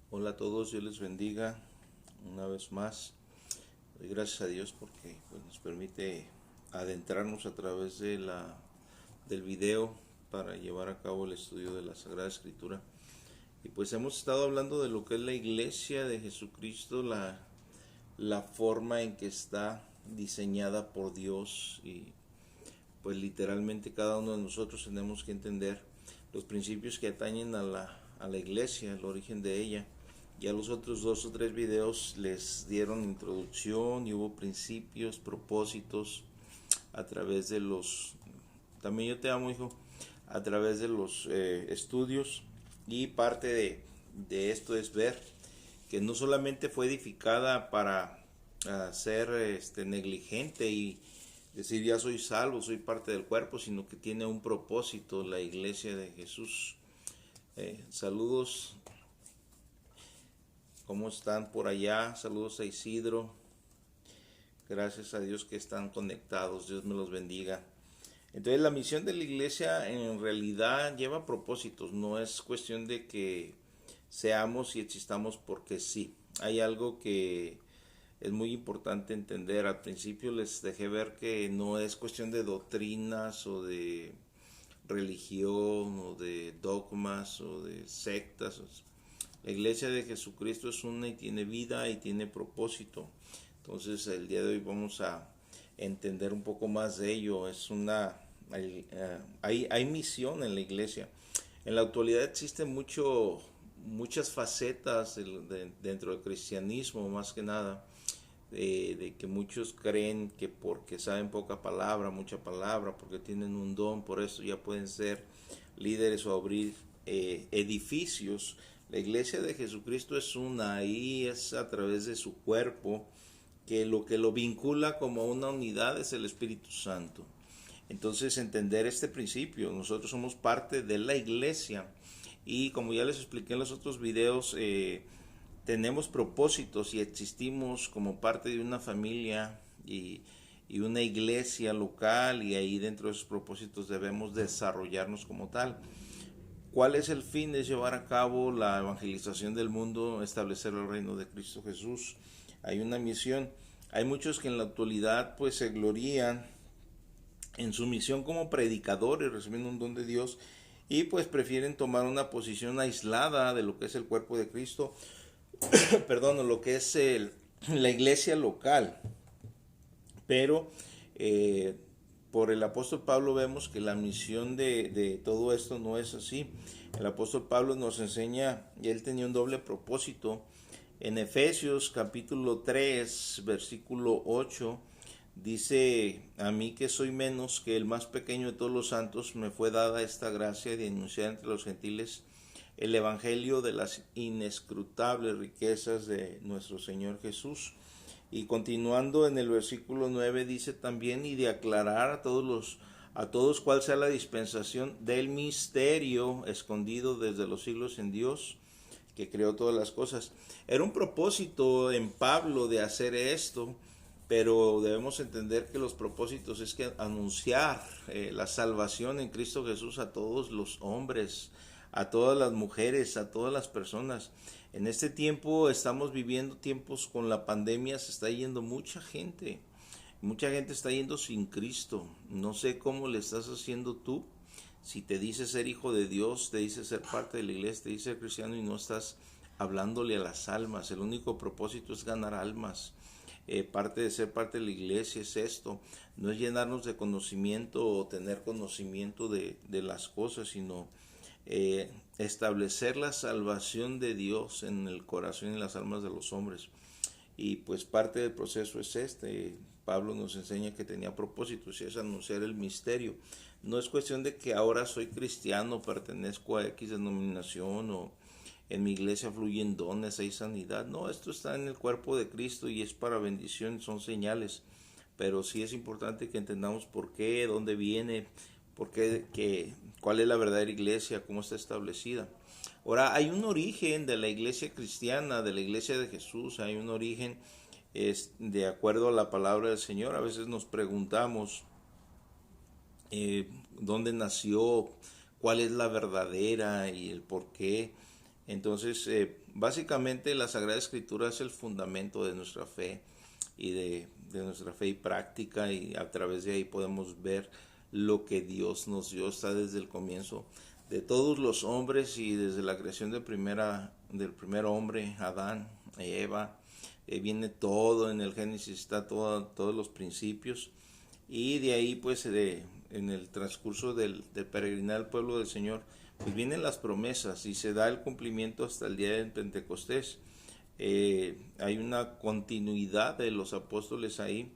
Hola a todos, Dios les bendiga una vez más. Doy gracias a Dios porque nos permite adentrarnos a través del video para llevar a cabo el estudio de la Sagrada Escritura. Y pues hemos estado hablando de lo que es la iglesia de Jesucristo, la forma en que está diseñada por Dios y pues literalmente cada uno de nosotros tenemos que entender los principios que atañen a la iglesia, el origen de ella. Ya los otros 2 o 3 videos les dieron introducción y hubo principios, propósitos a través de también yo te amo hijo, a través de los estudios, y parte de esto es ver que no solamente fue edificada para ser negligente y decir ya soy salvo, soy parte del cuerpo, sino que tiene un propósito la iglesia de Jesús. Saludos, ¿cómo están por allá? Saludos a Isidro, gracias a Dios que están conectados, Dios me los bendiga. Entonces la misión de la iglesia en realidad lleva propósitos, no es cuestión de que seamos y existamos porque sí. Hay algo que es muy importante entender. Al principio les dejé ver que no es cuestión de doctrinas o de religión o de dogmas o de sectas. La iglesia de Jesucristo es una y tiene vida y tiene propósito. Entonces el día de hoy vamos a entender un poco más de ello. Hay misión en la iglesia. En la actualidad existen muchas facetas dentro del cristianismo, más que nada, de que muchos creen que porque saben poca palabra, mucha palabra, porque tienen un don, por eso ya pueden ser líderes o abrir edificios. La iglesia de Jesucristo es una, y es a través de su cuerpo que lo vincula como una unidad es el Espíritu Santo. Entonces entender este principio, nosotros somos parte de la iglesia y como ya les expliqué en los otros videos, tenemos propósitos y existimos como parte de una familia y una iglesia local, y ahí dentro de esos propósitos debemos desarrollarnos como tal. ¿Cuál es el fin? Es llevar a cabo la evangelización del mundo, establecer el reino de Cristo Jesús. Hay una misión. Hay muchos que en la actualidad pues se glorían en su misión como predicadores, recibiendo un don de Dios, y pues prefieren tomar una posición aislada de lo que es el cuerpo de Cristo, perdón, lo que es la iglesia local. Pero por el apóstol Pablo vemos que la misión de todo esto no es así. El apóstol Pablo nos enseña, y él tenía un doble propósito. En Efesios capítulo 3, versículo 8, dice: a mí que soy menos que el más pequeño de todos los santos, me fue dada esta gracia de anunciar entre los gentiles el evangelio de las inescrutables riquezas de nuestro Señor Jesús. Y continuando en el versículo 9 dice también: y de aclarar a todos cuál sea la dispensación del misterio escondido desde los siglos en Dios, que creó todas las cosas. Era un propósito en Pablo de hacer esto, pero debemos entender que los propósitos es que anunciar la salvación en Cristo Jesús a todos los hombres, a todas las mujeres, a todas las personas. En este tiempo estamos viviendo tiempos con la pandemia, se está yendo mucha gente está yendo sin Cristo. No sé cómo le estás haciendo tú. Si te dices ser hijo de Dios, te dices ser parte de la iglesia, te dices ser cristiano y no estás hablándole a las almas. El único propósito es ganar almas. Parte de ser parte de la iglesia es esto, no es llenarnos de conocimiento o tener conocimiento de las cosas, sino establecer la salvación de Dios en el corazón y las almas de los hombres. Y pues parte del proceso es Pablo nos enseña que tenía propósitos, y es anunciar el misterio. No es cuestión de que ahora soy cristiano, pertenezco a X denominación o en mi iglesia fluyen dones, hay sanidad. No, esto está en el cuerpo de Cristo y es para bendición, son señales. Pero sí es importante que entendamos por qué, dónde viene, cuál es la verdadera iglesia, cómo está establecida. Ahora, hay un origen de la iglesia cristiana, de la iglesia de Jesús, hay un origen de acuerdo a la palabra del Señor. A veces nos preguntamos dónde nació, cuál es la verdadera y el por qué. Entonces, básicamente la Sagrada Escritura es el fundamento de nuestra fe y de nuestra fe y práctica, y a través de ahí podemos ver lo que Dios nos dio. Está desde el comienzo de todos los hombres y desde la creación del primer hombre, Adán, Eva. Viene todo en el Génesis, está todos los principios, y de ahí pues en el transcurso del peregrinar al pueblo del Señor, pues vienen las promesas y se da el cumplimiento hasta el día del Pentecostés. Hay una continuidad de los apóstoles ahí,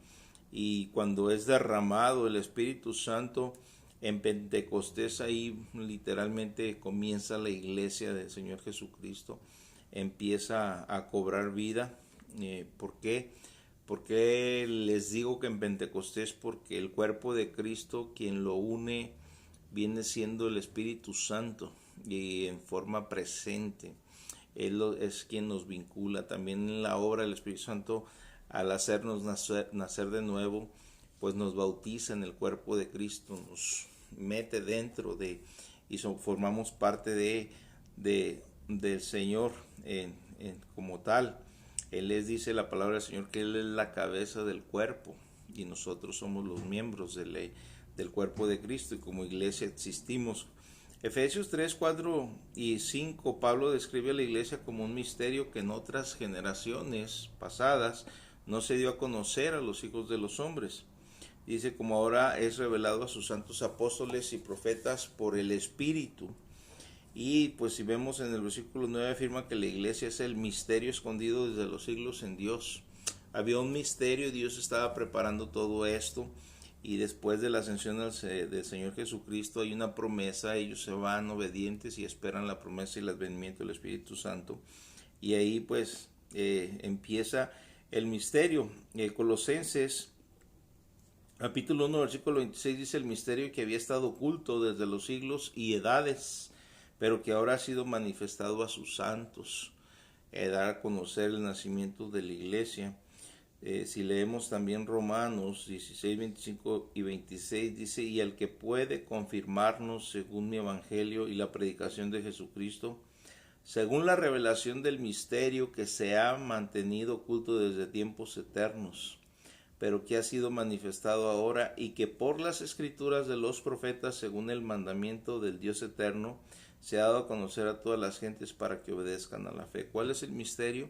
y cuando es derramado el Espíritu Santo en Pentecostés, ahí literalmente comienza la iglesia del Señor Jesucristo, empieza a cobrar vida. ¿Por qué? Porque les digo que en Pentecostés, porque el cuerpo de Cristo, quien lo une, viene siendo el Espíritu Santo, y en forma presente. Él es quien nos vincula. También en la obra del Espíritu Santo, al hacernos nacer de nuevo, pues nos bautiza en el cuerpo de Cristo, nos mete dentro y formamos parte del Señor como tal. Él les dice la palabra del Señor que Él es la cabeza del cuerpo, y nosotros somos los miembros del cuerpo de Cristo, y como iglesia existimos. Efesios 3, 4 y 5, Pablo describe a la iglesia como un misterio que en otras generaciones pasadas no se dio a conocer a los hijos de los hombres. Dice, como ahora es revelado a sus santos apóstoles y profetas por el Espíritu. Y pues si vemos en el versículo 9, afirma que la iglesia es el misterio escondido desde los siglos en Dios. Había un misterio, Dios estaba preparando todo esto, y después de la ascensión del Señor Jesucristo hay una promesa. Ellos se van obedientes y esperan la promesa y el advenimiento del Espíritu Santo, y ahí pues empieza el misterio. Colosenses capítulo 1 versículo 26 dice: el misterio que había estado oculto desde los siglos y edades, pero que ahora ha sido manifestado a sus santos. Dar a conocer el nacimiento de la iglesia. Si leemos también Romanos 16, 25 y 26, dice: y el que puede confirmarnos según mi evangelio y la predicación de Jesucristo, según la revelación del misterio que se ha mantenido oculto desde tiempos eternos, pero que ha sido manifestado ahora, y que por las escrituras de los profetas, según el mandamiento del Dios eterno, se ha dado a conocer a todas las gentes para que obedezcan a la fe. ¿Cuál es el misterio?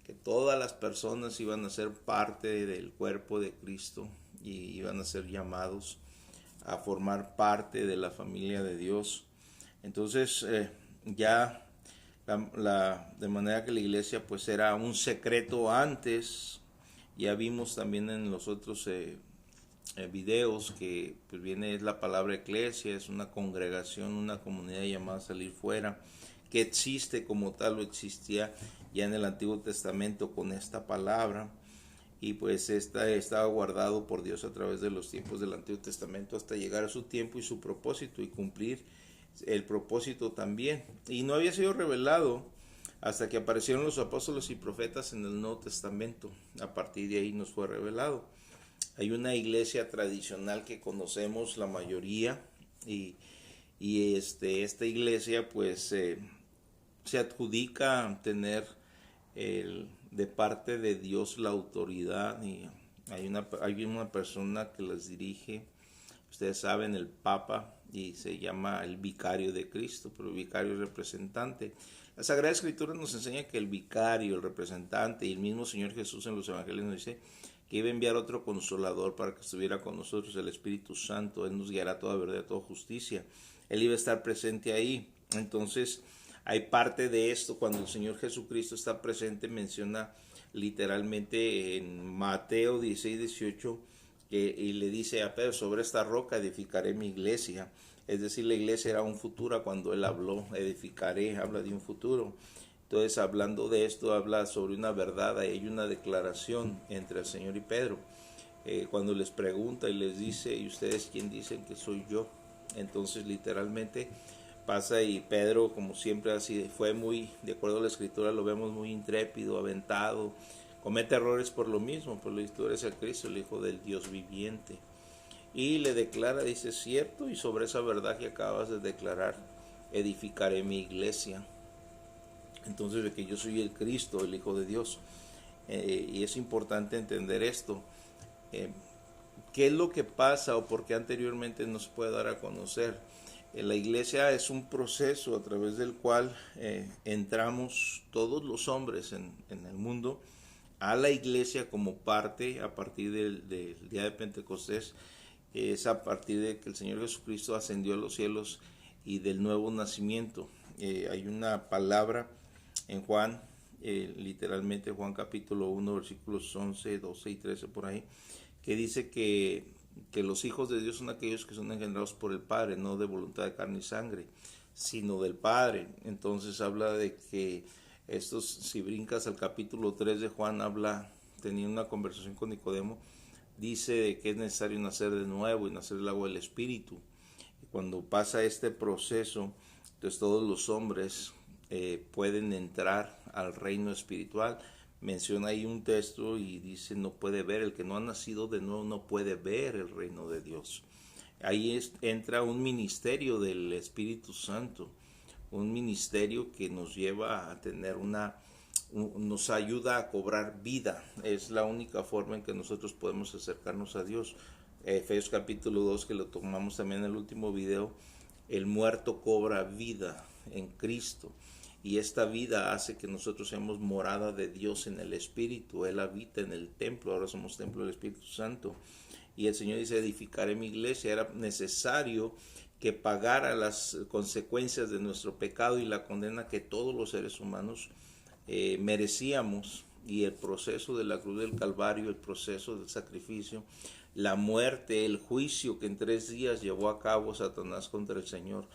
Que todas las personas iban a ser parte del cuerpo de Cristo y iban a ser llamados a formar parte de la familia de Dios. Entonces ya de manera que la iglesia pues era un secreto antes. Ya vimos también en los otros videos que pues viene es la palabra iglesia, es una congregación, una comunidad llamada a salir fuera, que existe como tal, o existía ya en el Antiguo Testamento con esta palabra, y pues estaba guardado por Dios a través de los tiempos del Antiguo Testamento hasta llegar a su tiempo y su propósito, y cumplir el propósito también. Y no había sido revelado hasta que aparecieron los apóstoles y profetas en el Nuevo Testamento. A partir de ahí nos fue revelado. Hay una iglesia tradicional que conocemos la mayoría, y esta iglesia pues se adjudica tener de parte de Dios la autoridad, y hay una persona que las dirige. Ustedes saben, el Papa, y se llama el vicario de Cristo, pero el vicario es representante. La Sagrada Escritura nos enseña que el vicario, el representante, y el mismo Señor Jesús en los evangelios nos dice que iba a enviar otro consolador para que estuviera con nosotros, el Espíritu Santo. Él nos guiará a toda verdad y a toda justicia. Él iba a estar presente ahí. Entonces hay parte de esto cuando el Señor Jesucristo está presente. Menciona literalmente en Mateo 16, 18 y le dice a Pedro: sobre esta roca edificaré mi iglesia. Es decir, la iglesia era un futuro. Cuando él habló edificaré, habla de un futuro. Entonces, hablando de esto, habla sobre una verdad. Hay una declaración entre el Señor y Pedro, cuando les pregunta y les dice: ¿y ustedes quién dicen que soy yo? Entonces literalmente pasa, y Pedro, como siempre así, fue muy, de acuerdo a la Escritura, lo vemos muy intrépido, aventado, comete errores por lo mismo, por la historia es el Cristo, el Hijo del Dios viviente, y le declara, dice: cierto, y sobre esa verdad que acabas de declarar edificaré mi iglesia. Entonces, de que yo soy el Cristo, el Hijo de Dios. Y es importante entender esto. Eh, ¿Qué es lo que pasa o por qué anteriormente no se puede dar a conocer? La iglesia es un proceso a través del cual entramos todos los hombres en el mundo a la iglesia como parte a partir del día de Pentecostés. Es a partir de que el Señor Jesucristo ascendió a los cielos y del nuevo nacimiento. Hay una palabra en Juan, literalmente Juan capítulo 1, versículos 11, 12 y 13 por ahí, que dice que los hijos de Dios son aquellos que son engendrados por el Padre, no de voluntad de carne y sangre, sino del Padre. Entonces habla de que estos, si brincas al capítulo 3 de Juan, tenía una conversación con Nicodemo, dice de que es necesario nacer de nuevo y nacer del agua del Espíritu. Y cuando pasa este proceso, entonces todos los hombres pueden entrar al reino espiritual. Menciona ahí un texto y dice, no puede ver, el que no ha nacido de nuevo no puede ver el reino de Dios. Ahí entra un ministerio del Espíritu Santo, un ministerio que nos lleva a tener nos ayuda a cobrar vida. Es la única forma en que nosotros podemos acercarnos a Dios. Efesios capítulo 2, que lo tomamos también en el último video, el muerto cobra vida en Cristo. Y esta vida hace que nosotros seamos morada de Dios en el Espíritu. Él habita en el templo, ahora somos templo del Espíritu Santo. Y el Señor dice, edificaré mi iglesia. Era necesario que pagara las consecuencias de nuestro pecado y la condena que todos los seres humanos merecíamos. Y el proceso de la cruz del Calvario, el proceso del sacrificio, la muerte, el juicio que en 3 días llevó a cabo Satanás contra el Señor,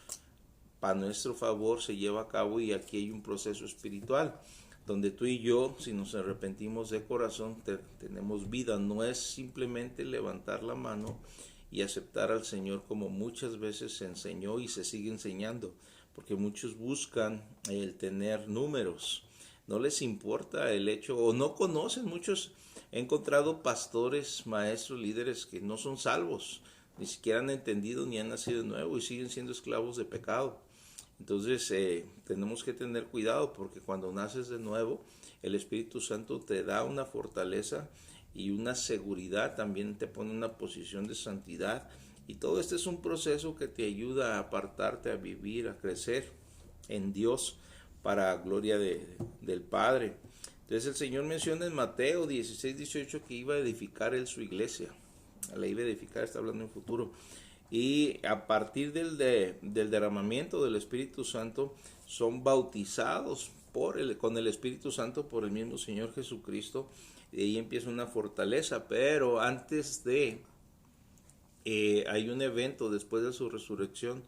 para nuestro favor se lleva a cabo. Y aquí hay un proceso espiritual donde tú y yo, si nos arrepentimos de corazón, tenemos vida. No es simplemente levantar la mano y aceptar al Señor como muchas veces se enseñó y se sigue enseñando, porque muchos buscan el tener números, no les importa el hecho, o no conocen. Muchos, he encontrado pastores, maestros, líderes que no son salvos, ni siquiera han entendido ni han nacido de nuevo y siguen siendo esclavos de pecado. Entonces tenemos que tener cuidado, porque cuando naces de nuevo, el Espíritu Santo te da una fortaleza y una seguridad, también te pone en una posición de santidad. Y todo este es un proceso que te ayuda a apartarte, a vivir, a crecer en Dios para gloria del Padre. Entonces el Señor menciona en Mateo 16, 18 que iba a edificar Él su iglesia. La iba a edificar, está hablando en futuro. Y a partir del derramamiento del Espíritu Santo son bautizados con el Espíritu Santo por el mismo Señor Jesucristo. Y ahí empieza una fortaleza. Pero antes hay un evento después de su resurrección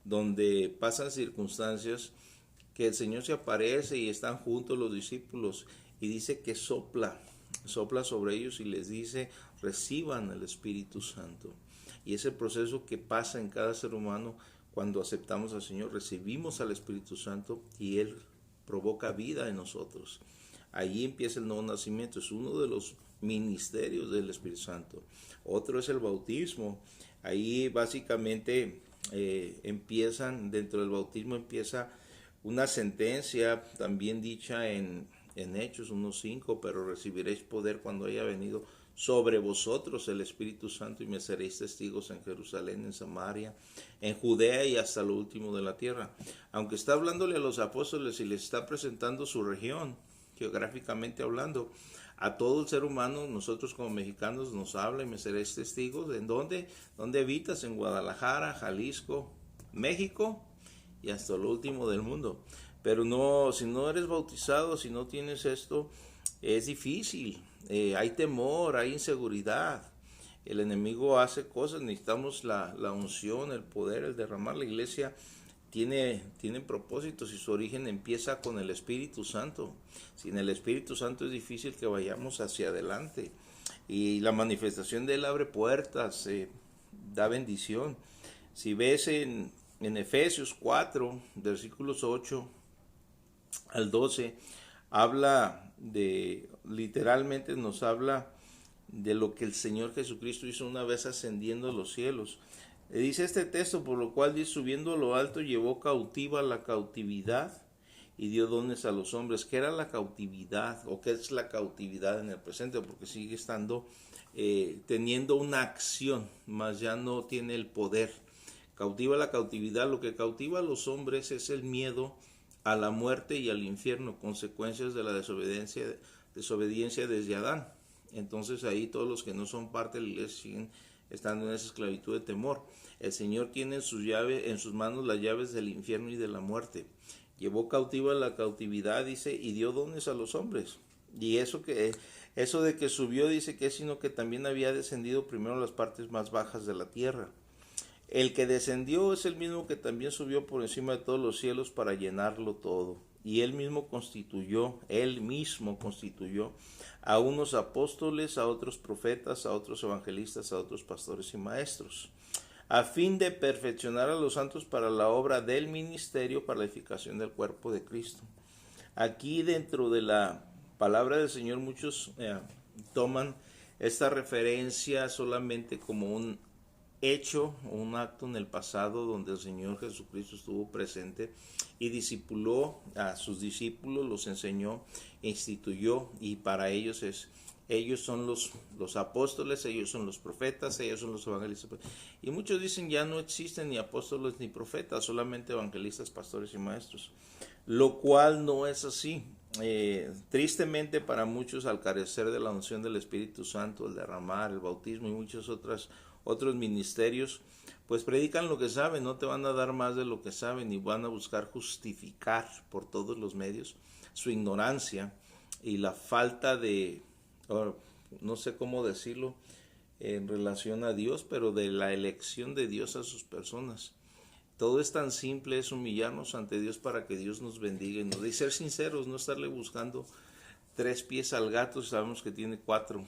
donde pasan circunstancias que el Señor se aparece y están juntos los discípulos y dice que sopla sobre ellos y les dice, reciban el Espíritu Santo. Y ese proceso que pasa en cada ser humano cuando aceptamos al Señor, recibimos al Espíritu Santo y Él provoca vida en nosotros. Allí empieza el nuevo nacimiento, es uno de los ministerios del Espíritu Santo. Otro es el bautismo. Ahí básicamente dentro del bautismo empieza una sentencia también dicha en Hechos 1:5, pero recibiréis poder cuando haya venido sobre vosotros el Espíritu Santo y me seréis testigos en Jerusalén, en Samaria, en Judea y hasta lo último de la tierra. Aunque está hablándole a los apóstoles y les está presentando su región, geográficamente hablando, a todo el ser humano, nosotros como mexicanos nos habla y me seréis testigos. ¿En dónde? ¿Dónde habitas? En Guadalajara, Jalisco, México y hasta lo último del mundo. Pero no, si no eres bautizado, si no tienes esto, es difícil. Hay temor, hay inseguridad. El enemigo hace cosas, necesitamos la unción, el poder, el derramar. La iglesia tiene propósitos y su origen empieza con el Espíritu Santo. Sin el Espíritu Santo es difícil que vayamos hacia adelante. Y la manifestación de Él abre puertas, da bendición. Si ves en Efesios 4, versículos 8 al 12, literalmente nos habla de lo que el Señor Jesucristo hizo una vez ascendiendo a los cielos. Dice este texto, por lo cual, subiendo a lo alto, llevó cautiva la cautividad y dio dones a los hombres. ¿Qué era la cautividad o qué es la cautividad en el presente? Porque sigue estando teniendo una acción, mas ya no tiene el poder. Cautiva la cautividad. Lo que cautiva a los hombres es el miedo a la muerte y al infierno, consecuencias de la desobediencia desde Adán. Entonces ahí todos los que no son parte de la iglesia siguen estando en esa esclavitud de temor. El Señor tiene en sus manos las llaves del infierno y de la muerte. Llevó cautiva la cautividad, dice, y dio dones a los hombres. Y eso de que subió, dice que es sino que también había descendido primero a las partes más bajas de la tierra. El que descendió es el mismo que también subió por encima de todos los cielos para llenarlo todo. Y él mismo constituyó a unos apóstoles, a otros profetas, a otros evangelistas, a otros pastores y maestros, a fin de perfeccionar a los santos para la obra del ministerio, para la edificación del cuerpo de Cristo. Aquí dentro de la palabra del Señor muchos toman esta referencia solamente como un hecho, un acto en el pasado donde el Señor Jesucristo estuvo presente y discipuló a sus discípulos, los enseñó, instituyó, y para ellos son los apóstoles, ellos son los profetas, ellos son los evangelistas. Y muchos dicen ya no existen ni apóstoles ni profetas, solamente evangelistas, pastores y maestros, lo cual no es así. Tristemente para muchos, al carecer de la unción del Espíritu Santo, el derramar, el bautismo y muchos otros ministerios, pues predican lo que saben, no te van a dar más de lo que saben y van a buscar justificar por todos los medios su ignorancia y la falta de, no sé cómo decirlo en relación a Dios, pero de la elección de Dios a sus personas. Todo es tan simple, es humillarnos ante Dios para que Dios nos bendiga y ser sinceros, no estarle buscando 3 pies al gato, sabemos que tiene 4.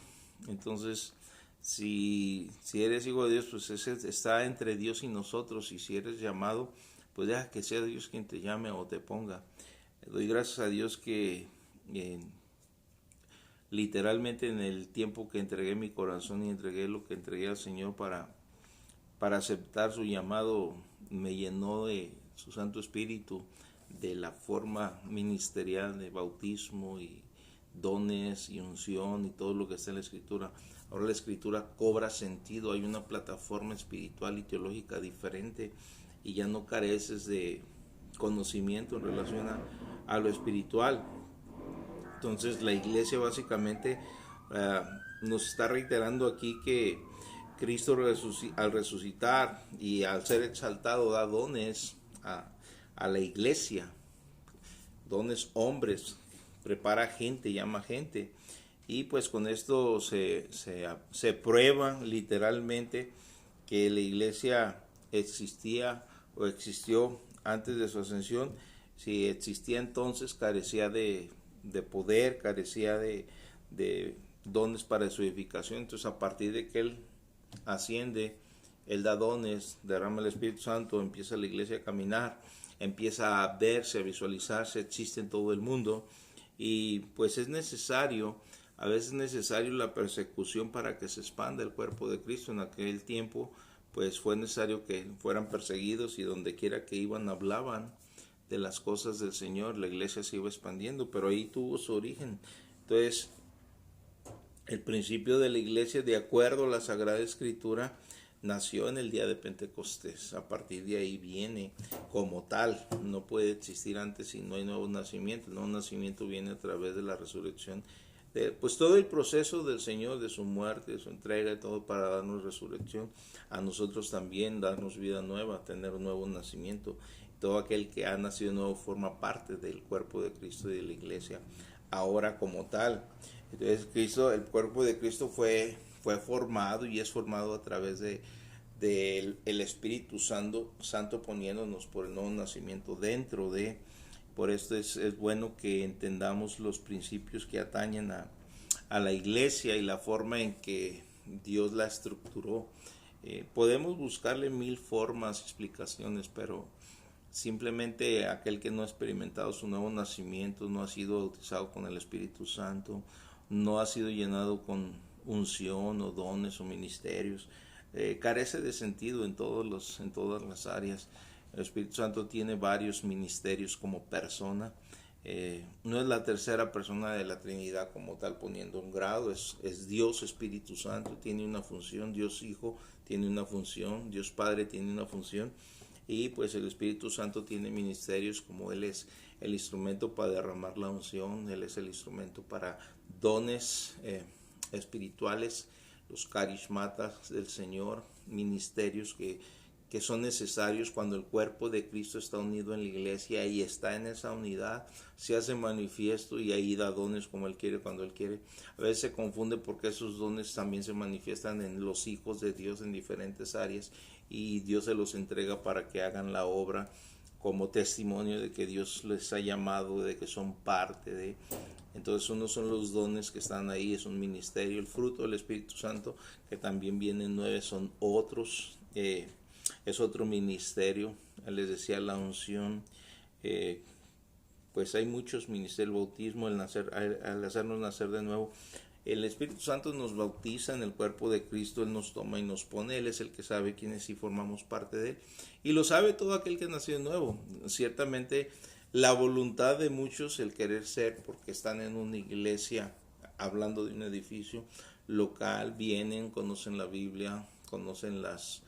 Entonces, si eres hijo de Dios, pues ese está entre Dios y nosotros, y si eres llamado, pues deja que sea Dios quien te llame o te ponga. Doy gracias a Dios que literalmente en el tiempo que entregué mi corazón y entregué lo que entregué al Señor para aceptar su llamado, me llenó de su Santo Espíritu, de la forma ministerial de bautismo y dones y unción y todo lo que está en la Escritura. Ahora la Escritura cobra sentido, hay una plataforma espiritual y teológica diferente y ya no careces de conocimiento en relación a lo espiritual. Entonces la iglesia básicamente nos está reiterando aquí que Cristo al resucitar y al ser exaltado da dones a la iglesia, dones hombres, prepara gente, llama gente, y pues con esto se prueba literalmente que la iglesia existía o existió antes de su ascensión. Si existía entonces, carecía de poder, carecía de dones para su edificación. Entonces a partir de que Él asciende, Él da dones, derrama el Espíritu Santo, empieza la iglesia a caminar, empieza a verse, a visualizarse, existe en todo el mundo, y pues es necesario, a veces es necesario la persecución para que se expanda el cuerpo de Cristo. En aquel tiempo pues fue necesario que fueran perseguidos, y donde quiera que iban hablaban de las cosas del Señor. La iglesia se iba expandiendo, pero ahí tuvo su origen. Entonces el principio de la iglesia, de acuerdo a la Sagrada Escritura, nació en el día de Pentecostés. A partir de ahí viene como tal. No puede existir antes si no hay nuevo nacimiento. El nuevo nacimiento viene a través de la resurrección. Pues todo el proceso del Señor, de su muerte, de su entrega, todo para darnos resurrección. A nosotros también darnos vida nueva, tener un nuevo nacimiento. Todo aquel que ha nacido de nuevo forma parte del cuerpo de Cristo y de la iglesia, ahora como tal. Entonces el cuerpo de Cristo fue formado y es formado a través del el Espíritu Santo poniéndonos por el nuevo nacimiento dentro de. Por esto es bueno que entendamos los principios que atañen a la iglesia y la forma en que Dios la estructuró. Podemos buscarle 1000 formas, explicaciones, pero simplemente aquel que no ha experimentado su nuevo nacimiento, no ha sido bautizado con el Espíritu Santo, no ha sido llenado con unción o dones o ministerios, carece de sentido en todas las áreas. El Espíritu Santo tiene varios ministerios como persona, No es la tercera persona de la Trinidad como tal poniendo un grado, es Dios Espíritu Santo, tiene una función, Dios Hijo tiene una función, Dios Padre tiene una función, y pues el Espíritu Santo tiene ministerios, como Él es el instrumento para derramar la unción, Él es el instrumento para dones espirituales, los carismatas del Señor, ministerios que son necesarios cuando el cuerpo de Cristo está unido en la iglesia y está en esa unidad, se hace manifiesto y ahí da dones como Él quiere, cuando Él quiere. A veces se confunde porque esos dones también se manifiestan en los hijos de Dios en diferentes áreas y Dios se los entrega para que hagan la obra como testimonio de que Dios les ha llamado, de que son parte de. Entonces unos son los dones que están ahí, es un ministerio. El fruto del Espíritu Santo, que también vienen 9, son otros, es otro ministerio. Les decía la unción, pues hay muchos ministerios, el bautismo, el nacer, al hacernos nacer de nuevo. El Espíritu Santo nos bautiza en el cuerpo de Cristo, Él nos toma y nos pone, Él es el que sabe quiénes sí formamos parte de Él. Y lo sabe todo aquel que nació de nuevo. Ciertamente la voluntad de muchos, el querer ser, porque están en una iglesia, hablando de un edificio local, vienen, conocen la Biblia, conocen las...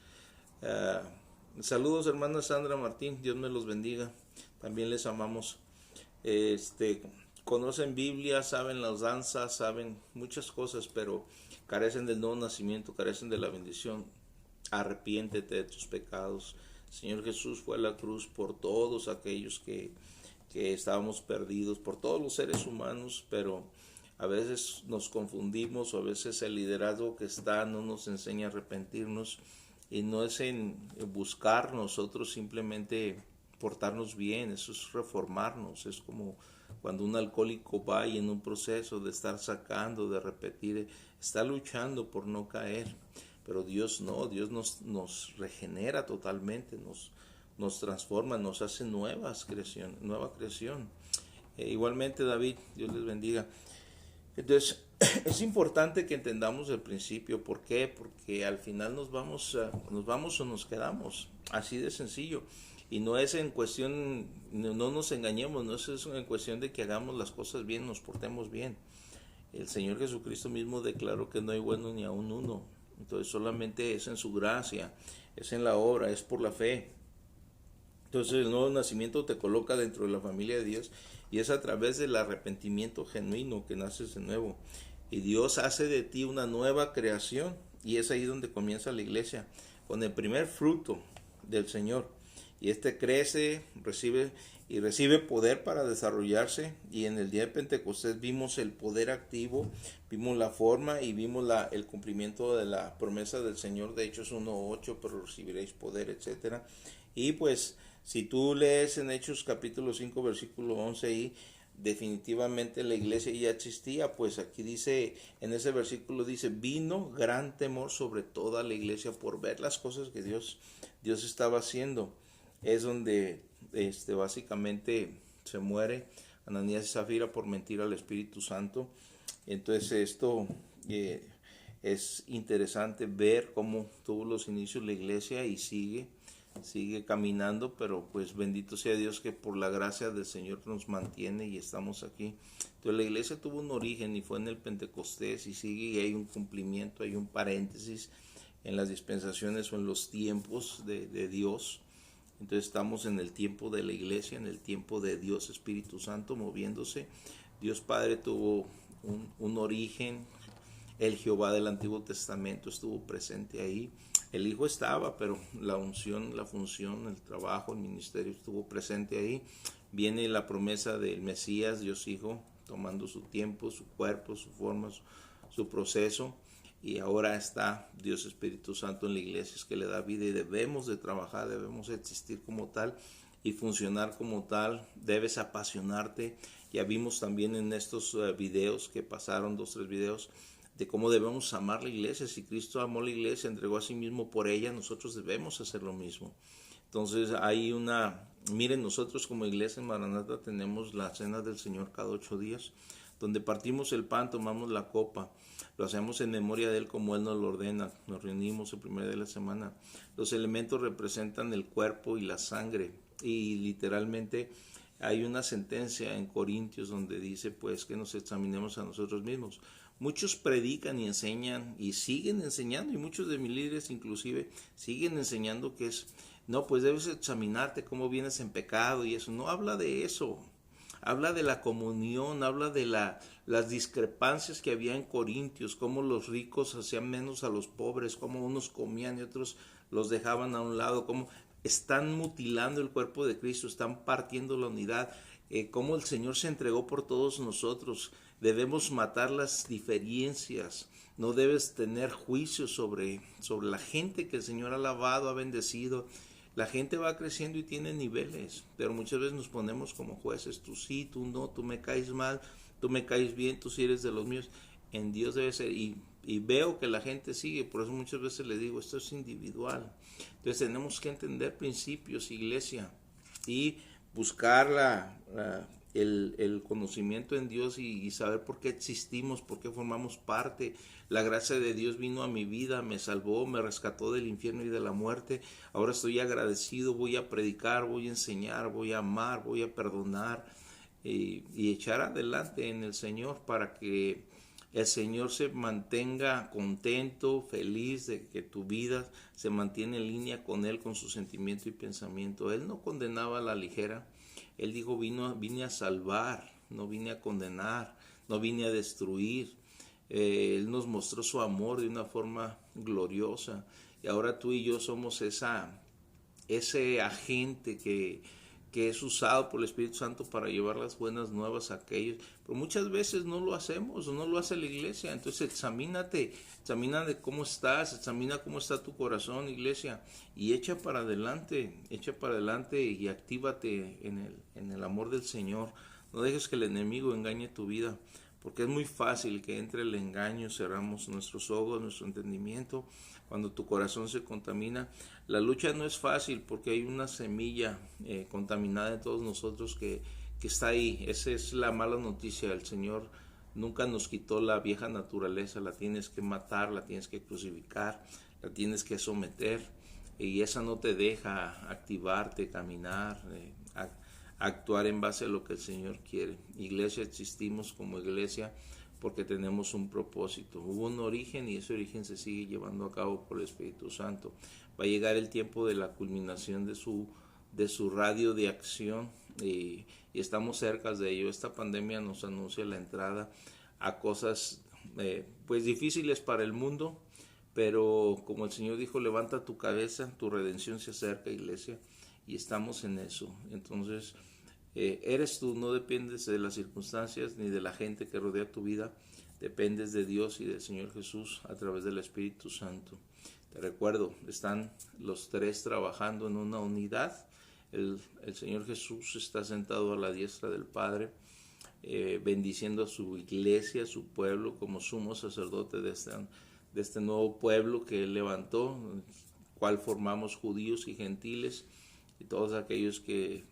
saludos hermana Sandra Martín, Dios me los bendiga, también les amamos. Conocen Biblia, saben las danzas, saben muchas cosas, pero carecen del nuevo nacimiento, carecen de la bendición. Arrepiéntete de tus pecados. Señor Jesús fue a la cruz por todos aquellos que estábamos perdidos, por todos los seres humanos, pero a veces nos confundimos, o a veces el liderazgo que está no nos enseña a arrepentirnos, y no es en buscar nosotros simplemente portarnos bien, eso es reformarnos. Es como cuando un alcohólico va y en un proceso de estar sacando, de repetir, está luchando por no caer, pero Dios no, Dios nos regenera totalmente, nos transforma, nos hace nueva creación. Igualmente David, Dios les bendiga. Entonces es importante que entendamos el principio. ¿Por qué? Porque al final nos vamos o nos quedamos, así de sencillo. Y no es en cuestión, no nos engañemos, no es en cuestión de que hagamos las cosas bien, nos portemos bien. El Señor Jesucristo mismo declaró que no hay bueno ni aun uno. Entonces solamente es en su gracia, es en la obra, es por la fe. Entonces el nuevo nacimiento te coloca dentro de la familia de Dios y es a través del arrepentimiento genuino que naces de nuevo. Y Dios hace de ti una nueva creación, y es ahí donde comienza la iglesia, con el primer fruto del Señor. Y este crece, recibe poder para desarrollarse, y en el día de Pentecostés vimos el poder activo, vimos la forma y vimos el cumplimiento de la promesa del Señor de Hechos 1:8, pero recibiréis poder, etcétera. Y pues si tú lees en Hechos capítulo 5 versículo 11 ahí, definitivamente la iglesia ya existía. Pues aquí dice, en ese versículo dice, vino gran temor sobre toda la iglesia por ver las cosas que Dios estaba haciendo. Es donde básicamente se muere Ananías y Zafira por mentir al Espíritu Santo. Entonces esto es interesante ver cómo tuvo los inicios la iglesia y sigue caminando, pero pues bendito sea Dios que por la gracia del Señor nos mantiene y estamos aquí. Entonces la iglesia tuvo un origen y fue en el Pentecostés y sigue, y hay un cumplimiento, hay un paréntesis en las dispensaciones o en los tiempos de Dios. Entonces estamos en el tiempo de la iglesia, en el tiempo de Dios Espíritu Santo moviéndose. Dios Padre tuvo un origen, el Jehová del Antiguo Testamento estuvo presente ahí. El Hijo estaba, pero la unción, la función, el trabajo, el ministerio estuvo presente ahí. Viene la promesa del Mesías, Dios Hijo, tomando su tiempo, su cuerpo, su forma, su proceso. Y ahora está Dios Espíritu Santo en la iglesia, es que le da vida, y debemos de trabajar, debemos existir como tal y funcionar como tal. Debes apasionarte. Ya vimos también en estos videos que pasaron, 2-3 videos, de cómo debemos amar la iglesia. Si Cristo amó la iglesia, entregó a sí mismo por ella, nosotros debemos hacer lo mismo. Entonces hay miren, nosotros como iglesia en Maranata tenemos la cena del Señor cada 8 días, donde partimos el pan, tomamos la copa, lo hacemos en memoria de Él como Él nos lo ordena. Nos reunimos el primer día de la semana. Los elementos representan el cuerpo y la sangre, y literalmente hay una sentencia en Corintios donde dice pues que nos examinemos a nosotros mismos. Muchos predican y enseñan y siguen enseñando, y muchos de mis líderes inclusive siguen enseñando que es, no, pues debes examinarte cómo vienes en pecado y eso. No habla de eso, habla de la comunión, habla de las discrepancias que había en Corintios, cómo los ricos hacían menos a los pobres, cómo unos comían y otros los dejaban a un lado, cómo están mutilando el cuerpo de Cristo, están partiendo la unidad, cómo el Señor se entregó por todos nosotros. Debemos matar las diferencias, no debes tener juicio sobre la gente que el Señor ha lavado, ha bendecido. La gente va creciendo y tiene niveles, pero muchas veces nos ponemos como jueces, tú sí, tú no, tú me caes mal, tú me caes bien, tú sí eres de los míos. En Dios debe ser, y veo que la gente sigue, por eso muchas veces le digo, esto es individual. Entonces tenemos que entender principios, iglesia, y buscar el conocimiento en Dios y saber por qué existimos, por qué formamos parte. La gracia de Dios vino a mi vida, me salvó, me rescató del infierno y de la muerte. Ahora estoy agradecido, voy a predicar, voy a enseñar, voy a amar, voy a perdonar y echar adelante en el Señor para que el Señor se mantenga contento, feliz de que tu vida se mantiene en línea con Él, con su sentimiento y pensamiento. Él no condenaba a la ligera. Él dijo, vine a salvar, no vine a condenar, no vine a destruir. Él nos mostró su amor de una forma gloriosa. Y ahora tú y yo somos ese agente que es usado por el Espíritu Santo para llevar las buenas nuevas a aquellos. Pero muchas veces no lo hacemos, o no lo hace la iglesia. Entonces examina cómo estás, examina cómo está tu corazón, iglesia, y echa para adelante y actívate en el amor del Señor. No dejes que el enemigo engañe tu vida, porque es muy fácil que entre el engaño, cerramos nuestros ojos, nuestro entendimiento. Cuando tu corazón se contamina, la lucha no es fácil porque hay una semilla contaminada en todos nosotros que está ahí. Esa es la mala noticia. El Señor nunca nos quitó la vieja naturaleza, la tienes que matar, la tienes que crucificar, la tienes que someter, y esa no te deja activarte, caminar, actuar en base a lo que el Señor quiere. Iglesia, existimos como iglesia porque tenemos un propósito. Hubo un origen y ese origen se sigue llevando a cabo por el Espíritu Santo. Va a llegar el tiempo de la culminación de su radio de acción y estamos cerca de ello. Esta pandemia nos anuncia la entrada a cosas pues difíciles para el mundo, pero como el Señor dijo, levanta tu cabeza, tu redención se acerca, iglesia, y estamos en eso. Entonces eres tú, no dependes de las circunstancias ni de la gente que rodea tu vida, dependes de Dios y del Señor Jesús a través del Espíritu Santo. Te recuerdo, están los tres trabajando en una unidad. El Señor Jesús está sentado a la diestra del Padre, bendiciendo a su iglesia, a su pueblo, como sumo sacerdote de este nuevo pueblo que Él levantó, cual formamos judíos y gentiles, y todos aquellos que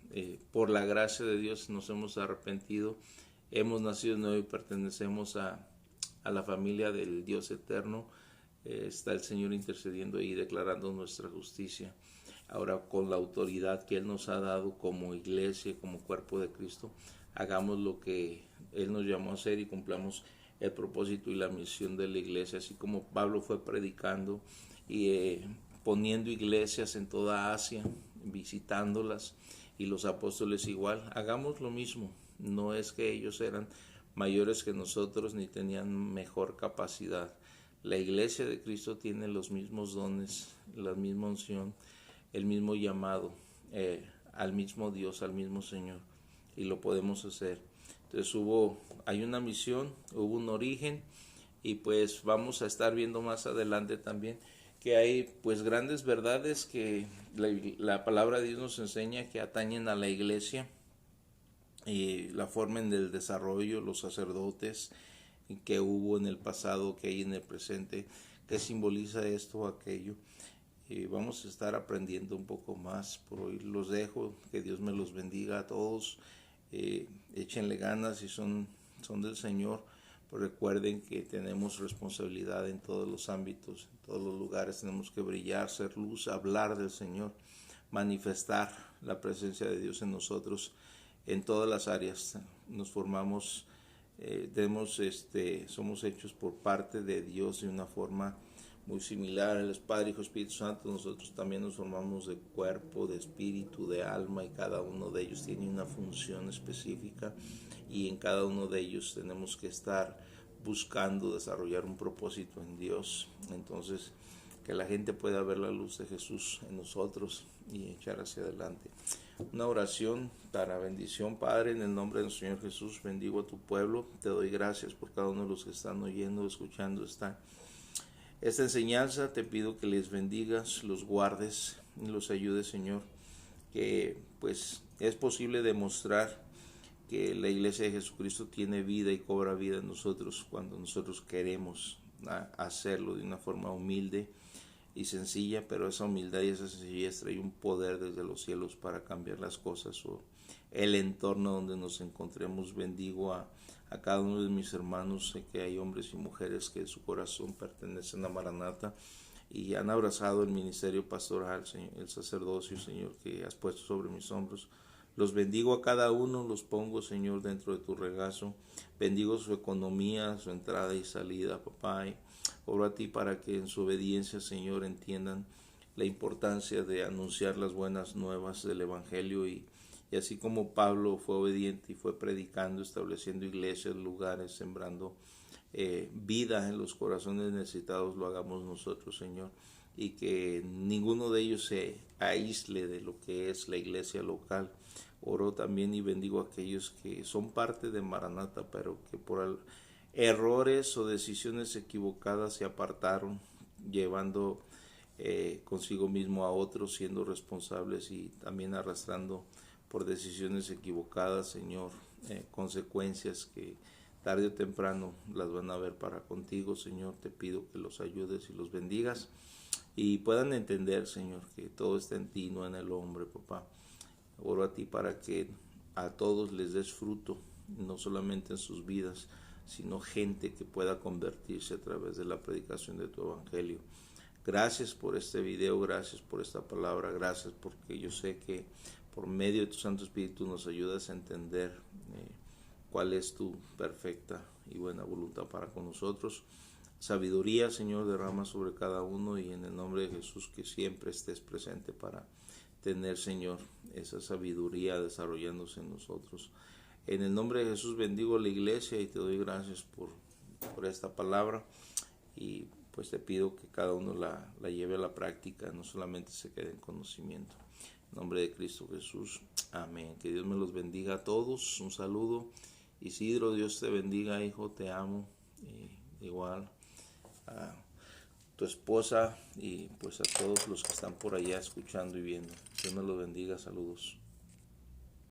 por la gracia de Dios nos hemos arrepentido, hemos nacido de nuevo y pertenecemos a la familia del Dios eterno. Está el Señor intercediendo y declarando nuestra justicia. Ahora, con la autoridad que Él nos ha dado como iglesia, como cuerpo de Cristo, hagamos lo que Él nos llamó a hacer y cumplamos el propósito y la misión de la iglesia, así como Pablo fue predicando y poniendo iglesias en toda Asia, visitándolas, y los apóstoles igual. Hagamos lo mismo. No es que ellos eran mayores que nosotros ni tenían mejor capacidad. La iglesia de Cristo tiene los mismos dones, la misma unción, el mismo llamado al mismo Dios, al mismo Señor, y lo podemos hacer. Entonces hay una misión, hubo un origen, y pues vamos a estar viendo más adelante también que hay pues grandes verdades que la palabra de Dios nos enseña, que atañen a la iglesia, y la forma en el desarrollo, los sacerdotes que hubo en el pasado, que hay en el presente, que simboliza esto o aquello. Vamos a estar aprendiendo un poco más. Por hoy los dejo, que Dios me los bendiga a todos. Échenle ganas si son del Señor. Pues recuerden que tenemos responsabilidad en todos los ámbitos, en todos los lugares. Tenemos que brillar, ser luz, hablar del Señor, manifestar la presencia de Dios en nosotros. en todas las áreas. Nos formamos, somos hechos por parte de Dios de una forma muy similar. Él es Padre, Hijo, Espíritu Santo. Nosotros también nos formamos de cuerpo, de espíritu, de alma, y cada uno de ellos tiene una función específica, y en cada uno de ellos tenemos que estar buscando desarrollar un propósito en Dios. Entonces, que la gente pueda ver la luz de Jesús en nosotros y echar hacia adelante. Una oración para bendición. Padre, en el nombre del Señor Jesús, bendigo a tu pueblo. Te doy gracias por cada uno de los que están oyendo, escuchando esta enseñanza. Te pido que les bendigas, los guardes y los ayudes, Señor, que pues es posible demostrar que la iglesia de Jesucristo tiene vida y cobra vida en nosotros cuando nosotros queremos hacerlo de una forma humilde y sencilla, pero esa humildad y esa sencillez trae un poder desde los cielos para cambiar las cosas o el entorno donde nos encontremos. Bendigo a cada uno de mis hermanos. Sé que hay hombres y mujeres que su corazón pertenecen a Maranata y han abrazado el ministerio pastoral, Señor, el sacerdocio, Señor, que has puesto sobre mis hombros. Los bendigo a cada uno, los pongo, Señor, dentro de tu regazo. Bendigo su economía, su entrada y salida, papá. Y oro a ti para que en su obediencia, Señor, entiendan la importancia de anunciar las buenas nuevas del Evangelio, y así como Pablo fue obediente y fue predicando, estableciendo iglesias, lugares, sembrando vida en los corazones necesitados, lo hagamos nosotros, Señor, y que ninguno de ellos se aísle de lo que es la iglesia local. Oro también y bendigo a aquellos que son parte de Maranata, pero que por errores o decisiones equivocadas se apartaron, llevando consigo mismo a otros, siendo responsables y también arrastrando por decisiones equivocadas, Señor, consecuencias que tarde o temprano las van a ver para contigo, Señor. Te pido que los ayudes y los bendigas y puedan entender, Señor, que todo está en ti, no en el hombre, papá. Oro a ti para que a todos les des fruto, no solamente en sus vidas, sino gente que pueda convertirse a través de la predicación de tu evangelio. Gracias por este video, gracias por esta palabra, gracias porque yo sé que por medio de tu Santo Espíritu nos ayudas a entender cuál es tu perfecta y buena voluntad para con nosotros. Sabiduría, Señor, derrama sobre cada uno, y en el nombre de Jesús que siempre estés presente para tener, Señor, esa sabiduría desarrollándose en nosotros. En el nombre de Jesús bendigo a la iglesia y te doy gracias por esta palabra, y pues te pido que cada uno la lleve a la práctica, no solamente se quede en conocimiento. En nombre de Cristo Jesús, amén. Que Dios me los bendiga a todos. Un saludo. Isidro, Dios te bendiga, hijo, te amo. Igual a tu esposa y pues a todos los que están por allá escuchando y viendo. Dios me los bendiga, saludos.